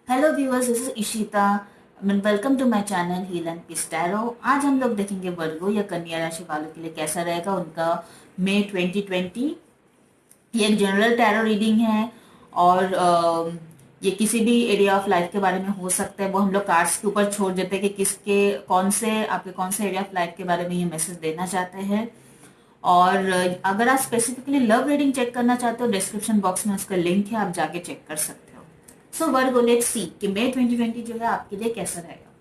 Hello viewers, this is Ishita. Welcome to my channel heal and peace tarot. आज हम लोग देखेंगे वर्गो या कन्या राशि वालों के लिए कैसा रहेगा उनका मई 2020। ये एक जनरल टैरो रीडिंग है और ये किसी भी एरिया ऑफ लाइफ के बारे में हो सकता है। वो हम लोग कार्ड्स के ऊपर छोड़ देते हैं कि किसके कौन से एरिया ऑफ लाइफ के बारे में ये मैसेज देना चाहते हैं। और अगर आप स्पेसिफिकली लव रीडिंग चेक करना चाहते हो, डिस्क्रिप्शन बॉक्स में उसका लिंक है, आप जाके चेक कर सकते हो। सो वर्गो, लेट्स सी कि मई 2020 जो है आपके लिए कैसा रहेगा।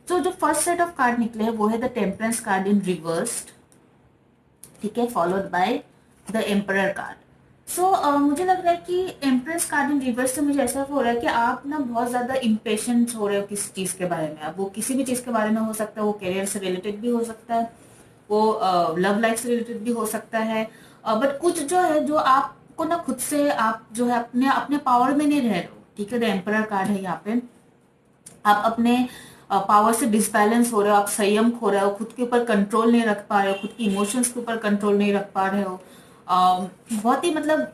तो जो फर्स्ट सेट ऑफ कार्ड निकले हैं वो है the temperance card in reversed, ठीक है, followed by the emperor card. मुझे लग रहा है कि एम्प्रेस कार्ड इन रिवर्स से मुझे ऐसा हो रहा है कि आप ना बहुत ज्यादा इम्पेशेंट हो रहे हो किसी चीज के बारे में। अब वो किसी भी चीज के बारे में हो सकता है, वो करियर से रिलेटेड भी हो सकता है, वो लव लाइफ से रिलेटेड भी हो सकता है। बट कुछ जो है जो आपको ना खुद से आप जो है अपने अपने पावर में नहीं रह रहे हो, ठीक है। द एम्परर कार्ड है यहाँ पे। आप अपने पावर से डिसबैलेंस हो रहे हो, आप संयम खो रहे हो, खुद के ऊपर कंट्रोल नहीं रख पा रहे हो, खुद की इमोशंस के ऊपर कंट्रोल नहीं रख पा रहे हो। बहुत ही मतलब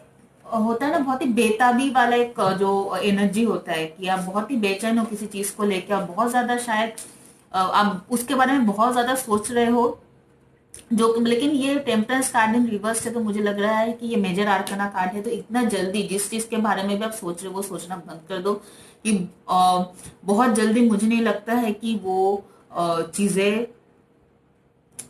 होता है ना, बहुत ही बेताबी वाला एक जो एनर्जी होता है कि आप बहुत ही बेचैन हो किसी चीज को लेके, आप बहुत ज्यादा शायद आप उसके बारे में बहुत ज्यादा सोच रहे हो। लेकिन ये टेम्परेंस कार्ड इन रिवर्स है, तो मुझे लग रहा है कि ये मेजर आर्कना कार्ड है। तो इतना जल्दी जिस चीज के बारे में भी आप सोच रहे हो वो सोचना बंद कर दो कि बहुत जल्दी मुझे नहीं लगता है कि वो चीजें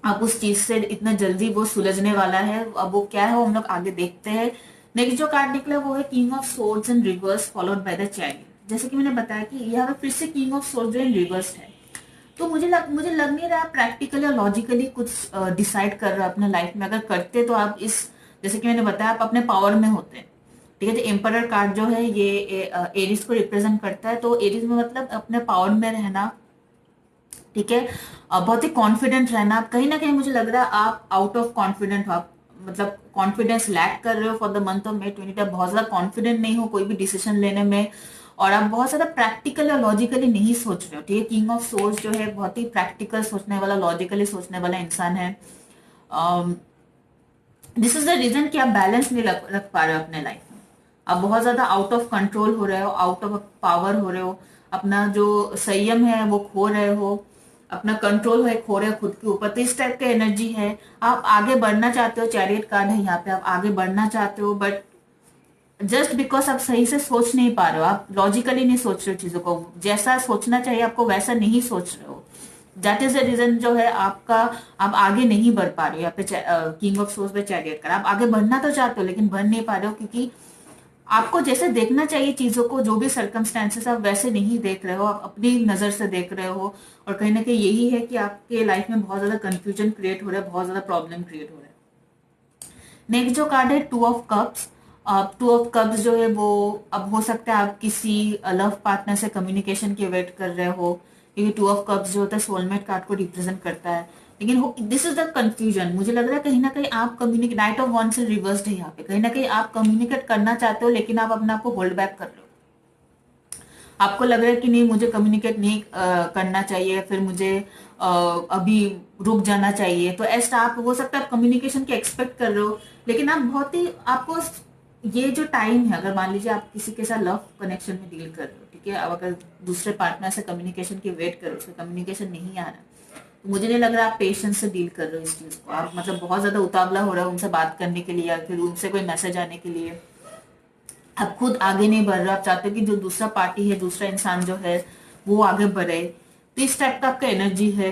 आप उस चीज से इतना जल्दी वो सुलझने वाला है। अब वो क्या है वो हम लोग आगे देखते हैं। नेक्स्ट जो कार्ड निकला वो है king of swords in reverse followed by the chariot. जैसे कि मैंने बताया कि यहाँ पे फिर से किंग ऑफ सोर्ड्स जो इन रिवर्स है, तो मुझे लग नहीं रहा प्रैक्टिकली और लॉजिकली कुछ डिसाइड कर रहे हो अपने लाइफ में। अगर करते तो आप इस, जैसे कि मैंने बताया, आप अपने पावर में होते हैं, ठीक है। तो एम्परर कार्ड जो है ये एरिस को रिप्रेजेंट करता है। तो एरिस में मतलब अपने पावर में रहना, ठीक है। बहुत ही कॉन्फिडेंट रहना। कहीं ना कहीं मुझे लग रहा है आप आउट ऑफ कॉन्फिडेंट हो, आप मतलब कॉन्फिडेंस लैक कर रहे हो for the month of May 20। आप बहुत ज्यादा कॉन्फिडेंट नहीं हो कोई भी डिसीजन लेने में, और आप बहुत ज्यादा प्रैक्टिकल और लॉजिकली नहीं सोच रहे हो, ठीक है। किंग ऑफ सोर्स जो है बहुत ही प्रैक्टिकल सोचने वाला, लॉजिकली सोचने वाला इंसान है। दिस इज द रीजन कि आप बैलेंस नहीं रख पा रहे हो अपने लाइफ में। आप बहुत ज्यादा आउट ऑफ कंट्रोल हो रहे हो, आउट ऑफ पावर हो रहे हो। अपना जो संयम है वो खो रहे हो, अपना कंट्रोल है खो रहे हो खुद के ऊपर। तो इस टाइप का एनर्जी है। आप आगे बढ़ना चाहते हो, चैरियट कार्ड है यहाँ पे, आप आगे बढ़ना चाहते हो, बट जस्ट बिकॉज आप सही से सोच नहीं पा रहे हो, आप लॉजिकली नहीं सोच रहे हो चीजों को, जैसा सोचना चाहिए आपको वैसा नहीं सोच रहे हो। दैट इज द रीजन जो है आपका, आप आगे नहीं बढ़ पा रहे हो। यहाँ पे किंग ऑफ सोर्स पे चैरियट कर, आप आगे बढ़ना तो चाहते हो लेकिन बढ़ नहीं पा रहे हो, क्योंकि आपको जैसे देखना चाहिए चीजों को, जो भी सर्कमस्टेंसेस आप वैसे नहीं देख रहे हो, आप अपनी नजर से देख रहे हो। और कहीं ना कहीं यही है कि आपके लाइफ में बहुत ज्यादा कंफ्यूजन क्रिएट हो रहा है, बहुत ज्यादा प्रॉब्लम क्रिएट हो रहा है। नेक्स्ट जो कार्ड है two of cups. Two of cups जो है वो, अब हो सकता है आप किसी लव पार्टनर से कम्युनिकेशन की वेट कर रहे हो, क्योंकि टू ऑफ कप्स जो होता है सोलमेट कार्ड को रिप्रेजेंट करता है। लेकिन दिस इज द कंफ्यूजन। मुझे लग रहा है कहीं ना कहीं आप communicate, knight of wands reversed है यहाँ पे, कहीं ना कहीं आप कम्युनिकेट करना चाहते हो लेकिन आप अपने आप को होल्ड बैक कर रहे हो। आपको लग रहा है कि नहीं, मुझे कम्युनिकेट नहीं करना चाहिए, फिर मुझे अभी रुक जाना चाहिए। तो ऐसा आप, हो सकता है आप कम्युनिकेशन के एक्सपेक्ट कर रहे हो, लेकिन आप बहुत ही, आपको ये जो टाइम है, अगर मान लीजिए आप किसी के साथ लव कनेक्शन में डील कर रहे हो, ठीक है, अब अगर दूसरे पार्टनर से कम्युनिकेशन की वेट कर रहे हो, उसका कम्युनिकेशन नहीं आ रहा, तो मुझे नहीं लग रहा आप पेशेंस से डील कर रहे हो इस चीज को। आप मतलब बहुत ज्यादा उतावला हो रहा है उनसे बात करने के लिए, या फिर उनसे कोई मैसेज आने के लिए। आप खुद आगे नहीं बढ़ रहे, आप चाहते हो कि जो दूसरा पार्टी है, दूसरा इंसान जो है वो आगे बढ़े। तो इस टाइप का आपका एनर्जी है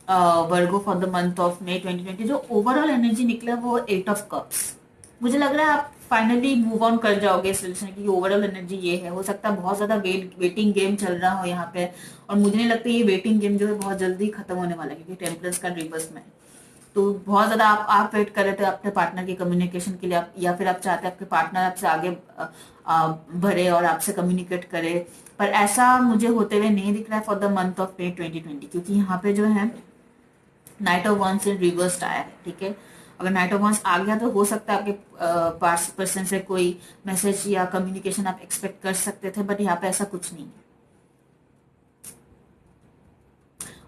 Virgo for the month of May 2020। जो ओवरऑल एनर्जी निकला वो एट ऑफ कप्स। मुझे लग रहा है आप फाइनली मूव ऑन कर जाओगे इस रिलेशन की। ओवरऑल एनर्जी ये है। हो सकता है बहुत ज्यादा वेटिंग गेम चल रहा हो यहाँ पे, और मुझे नहीं लगता ये वेटिंग गेम जो है बहुत जल्दी खत्म होने वाला है, क्योंकि टेम्परेंस का रिवर्स में है। तो बहुत ज्यादा आप वेट कर रहे थे अपने पार्टनर की कम्युनिकेशन के लिए, या फिर आप चाहते हैं आपके पार्टनर आपसे आगे बढ़े और आपसे कम्युनिकेट करे। पर ऐसा मुझे होते हुए नहीं दिख रहा है for the month of May 2020, क्योंकि यहाँ पे जो है knight of wands in reversed आया है, ठीक है। अगर नाइट ऑफ वंस आ गया तो हो सकता है आपके पर्सन से कोई मैसेज या कम्युनिकेशन आप एक्सपेक्ट कर सकते थे, बट यहाँ पे ऐसा कुछ नहीं है।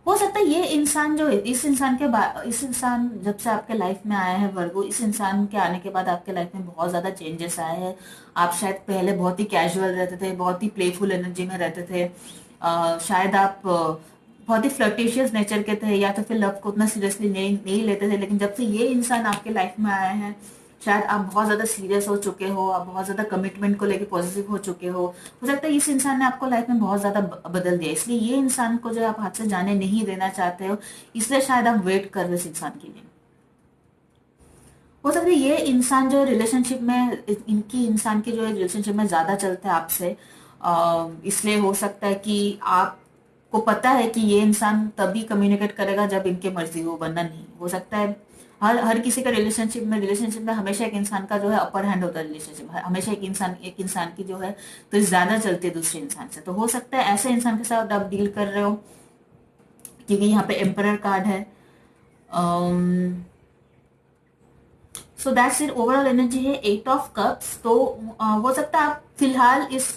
हो सकता है ये इंसान जो है, इस इंसान जब से आपके लाइफ में आया है वर्गो, इस इंसान के आने के बाद आपके लाइफ में बहुत ज्यादा चेंजेस आए हैं। आप शायद पहले बहुत ही कैजुअल रहते थे, बहुत ही प्लेफुल एनर्जी में रहते थे, शायद आप बहुत ही फ्लर्टिशियस नेचर के थे, या तो फिर लव को उतना सीरियसली नहीं लेते थे। लेकिन जब से ये इंसान आपके लाइफ में आया है, शायद आप बहुत ज्यादा सीरियस हो चुके हो, आप बहुत ज्यादा कमिटमेंट को लेके पॉजिटिव हो चुके हो सकता है इस इंसान ने आपको लाइफ में बहुत ज्यादा बदल दिया, इसलिए ये इंसान को जो आप हाथ से जाने नहीं देना चाहते हो, इसलिए शायद आप वेट कर रहे हो इस इंसान के लिए। हो सकता है ये इंसान जो रिलेशनशिप में, इनकी इंसान की जो है रिलेशनशिप में ज्यादा चलता है आपसे, इसलिए हो सकता है कि आपको पता है कि ये इंसान तभी कम्युनिकेट करेगा जब इनके मर्जी हो, वरना नहीं। हो सकता है हर हर किसी का रिलेशनशिप में हमेशा एक इंसान का जो है अपर हैंड होता है, रिलेशनशिप हमेशा एक इंसान की जो है तो ज्यादा चलती है दूसरे इंसान से। तो हो सकता है ऐसे इंसान के साथ आप डील कर रहे हो, क्योंकि यहाँ पे एम्परर कार्ड है। सो दैट्स इट, ओवरऑल एनर्जी है 8 ऑफ कप्स। तो हो सकता है आप फिलहाल इस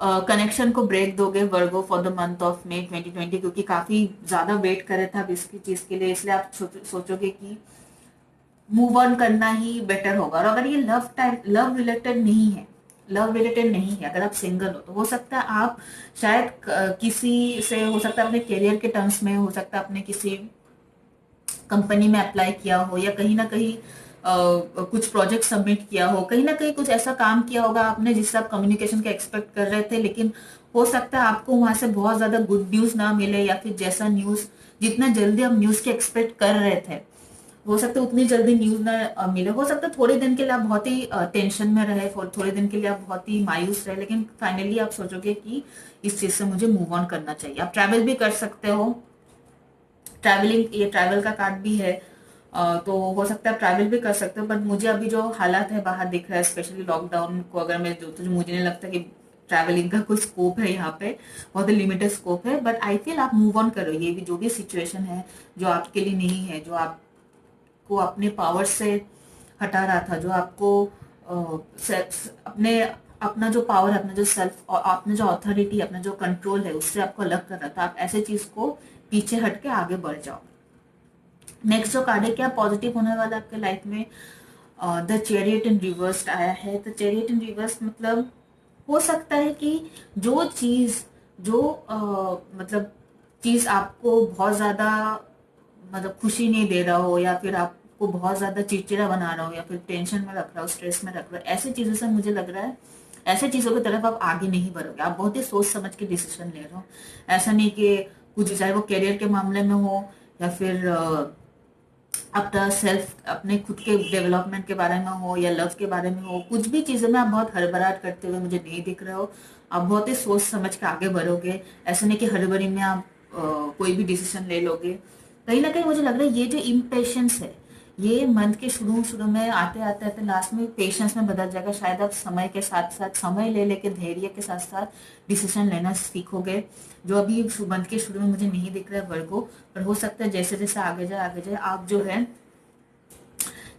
कनेक्शन को ब्रेक दोगे Virgo for the month of May 2020, क्योंकि काफी ज्यादा वेट कर रहे थे आप इसकी चीज के लिए, इसलिए आप सोचोगे कि मूव ऑन करना ही बेटर होगा। और अगर ये लव रिलेटेड नहीं है, अगर आप सिंगल हो तो हो सकता है आप शायद किसी से, हो सकता है अपने करियर के टर्म्स में, हो सकता है अपने किसी कंपनी में अप्लाई किया हो, या कहीं ना कहीं कुछ प्रोजेक्ट सबमिट किया हो, कहीं ना कहीं कुछ ऐसा काम किया होगा आपने जिससे आप कम्युनिकेशन का एक्सपेक्ट कर रहे थे, लेकिन हो सकता है आपको वहां से बहुत ज्यादा गुड न्यूज ना मिले, या फिर जैसा न्यूज, जितना जल्दी आप न्यूज के एक्सपेक्ट कर रहे थे, हो सकता है उतनी जल्दी न्यूज ना मिले। हो सकता है थोड़े दिन के लिए आप बहुत ही टेंशन में रहे, थोड़े दिन के लिए आप बहुत ही मायूस रहे, लेकिन फाइनली आप सोचोगे कि इस चीज से मुझे मूव ऑन करना चाहिए। आप ट्रैवल भी कर सकते हो, ट्रैवलिंग, ये ट्रैवल का कार्ड भी है, तो हो सकता है ट्रैवल भी कर सकते हो। बट मुझे अभी जो हालात है बाहर दिख रहा है, स्पेशली लॉकडाउन को अगर मैं जो, तो मुझे नहीं लगता कि ट्रैवलिंग का कोई स्कोप है यहाँ पे, बहुत ही लिमिटेड स्कोप है। बट आई फील आप मूव ऑन करो, ये भी जो भी सिचुएशन है जो आपके लिए नहीं है, जो आपको अपने पावर से हटा रहा था, जो आपको अपने अपना जो पावर है, अपना जो सेल्फ और अपना जो अथॉरिटी, अपना जो कंट्रोल है, उससे आपको अलग कर रहा था, आप ऐसे चीज को पीछे हट के आगे बढ़ जाओ। नेक्स्ट जो कार्ड है, क्या पॉजिटिव होने वाला आपके लाइफ में, द चैरियट इन रिवर्स आया है। द चैरियट इन रिवर्स मतलब हो सकता है कि जो चीज, जो मतलब चीज आपको बहुत ज्यादा मतलब खुशी नहीं दे रहा हो, या फिर आपको बहुत ज्यादा चिड़चिड़ा बना रहा हो, या फिर टेंशन में रख रहा हो, स्ट्रेस में रख रहा हो, ऐसी चीजों से मुझे लग रहा है, ऐसे चीजों की तरफ आप आगे नहीं बढ़ोगे। आप बहुत ही सोच समझ के डिसीजन ले रहे हो, ऐसा नहीं कि कुछ, चाहे वो करियर के मामले में हो, या फिर अपना सेल्फ, अपने खुद के डेवलपमेंट के बारे में हो, या लव के बारे में हो, कुछ भी चीजें में आप बहुत हड़बड़ाहट करते हुए मुझे नहीं दिख रहे हो। आप बहुत ही सोच समझ के आगे बढ़ोगे, ऐसा नहीं कि हड़बड़ी में आप कोई भी डिसीजन ले लोगे। कहीं ना कहीं मुझे लग रहा है ये जो इम्पेशंस है, ये मंथ के शुरू शुरू में आते आते आते लास्ट में पेशेंस में बदल जाएगा। शायद आप समय के साथ साथ, समय ले लेके धैर्य के साथ साथ डिसीजन लेना सीखोगे, जो अभी मंथ के शुरू में मुझे नहीं दिख रहा है वर्गो। पर हो सकता है जैसे जैसे आगे जाए आप जो है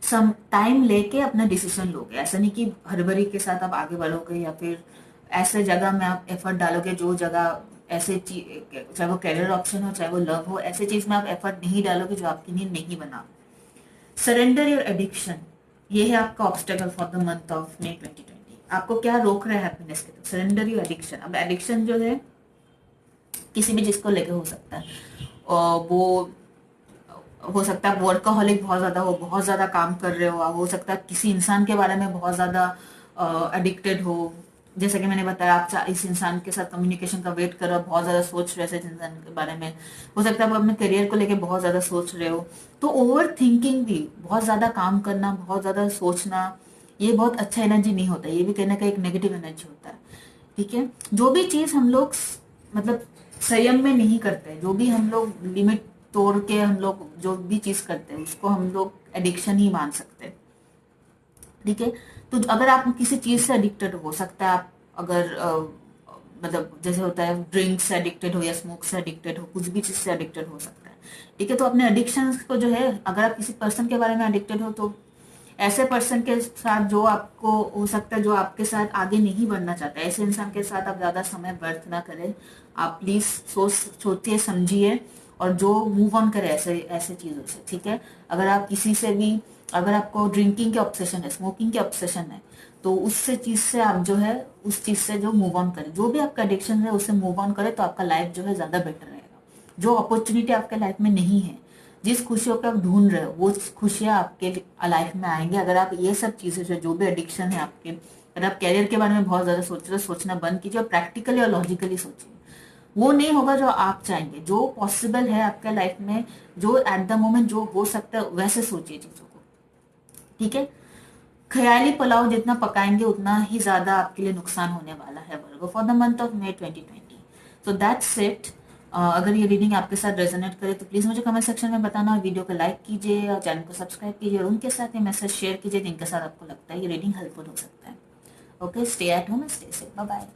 सम टाइम लेके अपना डिसीजन लोगे, ऐसा नहीं कि हड़बड़ी के साथ आप आगे बढ़ोगे, या फिर ऐसे जगह में आप एफर्ट डालोगे जो जगह ऐसे चाहे वो करियर ऑप्शन हो, चाहे वो लव हो, ऐसे चीज में आप एफर्ट नहीं डालोगे जो आपके लिए नहीं बना। सरेंडर योर एडिक्शन, ये है आपका obstacle for the month of May 2020। आपको क्या रोक रहा है हैप्पीनेस के? Surrender your addiction. अब एडिक्शन जो है किसी भी चीज को लेके हो सकता है, और वो हो सकता है वर्कaholic बहुत ज्यादा हो, बहुत ज्यादा काम कर रहे हो सकता है किसी इंसान के बारे में बहुत ज्यादा एडिक्टेड हो, जैसा कि मैंने बताया आप इस इंसान के साथ कम्युनिकेशन का वेट कर रहे हो, बहुत ज्यादा सोच रहे हो इस इंसान के बारे में। हो सकता है आप अपने करियर को लेके बहुत ज्यादा सोच रहे हो, तो ओवर थिंकिंग भी, बहुत ज्यादा काम करना, बहुत ज्यादा सोचना, ये बहुत अच्छा एनर्जी नहीं होता, ये भी कहने का एक नेगेटिव एनर्जी होता है। ठीक है, जो भी चीज हम लोग मतलब संयम में नहीं करते, जो भी हम लोग लिमिट तोड़ के हम लोग जो भी चीज करते हैं, उसको हम लोग एडिक्शन ही मान सकते हैं। ठीक है, तो अगर आप किसी चीज से एडिक्टेड हो सकता है, आप अगर मतलब जैसे होता है ड्रिंक से एडिक्टेड हो, या स्मोक से एडिक्टेड हो, कुछ भी चीज से एडिक्टेड हो सकता है। ठीक है, तो अपने एडिक्शन को जो है, अगर आप किसी पर्सन के बारे में एडिक्टेड हो, तो ऐसे पर्सन के साथ जो आपको हो सकता है, जो आपके साथ आगे नहीं बढ़ना चाहता, ऐसे इंसान के साथ आप ज्यादा समय व्यर्थ ना करें। आप प्लीज सोचिए, समझिए, और जो मूव ऑन करे ऐसे ऐसे चीजों से, ठीक है। अगर आप किसी से भी, अगर आपको ड्रिंकिंग के ऑब्सेशन है, स्मोकिंग के ऑब्सेशन है, तो उससे चीज से आप जो है उस चीज से जो मूव ऑन करें, जो भी आपका एडिक्शन है उससे मूव ऑन करें, तो आपका लाइफ जो है ज्यादा बेटर रहेगा। जो अपॉर्चुनिटी आपके लाइफ में नहीं है, जिस खुशियों को आप ढूंढ रहे हो, वो खुशियां आपके लाइफ में आएंगी अगर आप ये सब चीजें जो भी एडिक्शन है आपके, अगर आप कैरियर के बारे में बहुत ज्यादा सोच रहे हो, सोचना बंद कीजिए और प्रैक्टिकली और लॉजिकली सोचिए। वो नहीं होगा जो आप चाहेंगे, जो पॉसिबल है आपके लाइफ में, जो एट द मोमेंट जो हो सकता है वैसे सोचिए चीजों को, ठीक है। ख्याली पुलाव जितना पकाएंगे उतना ही ज्यादा आपके लिए नुकसान होने वाला है Virgo, for the month of May 2020। So that's it. अगर ये रीडिंग आपके साथ रेजोनेट करे तो प्लीज मुझे कमेंट सेक्शन में बताना, और वीडियो को लाइक कीजिए और चैनल को सब्सक्राइब कीजिए, और उनके साथ ये मैसेज शेयर कीजिए जिनके साथ आपको लगता है ये रीडिंग हेल्पफुल हो सकता है। Okay, stay at home, stay safe, bye bye.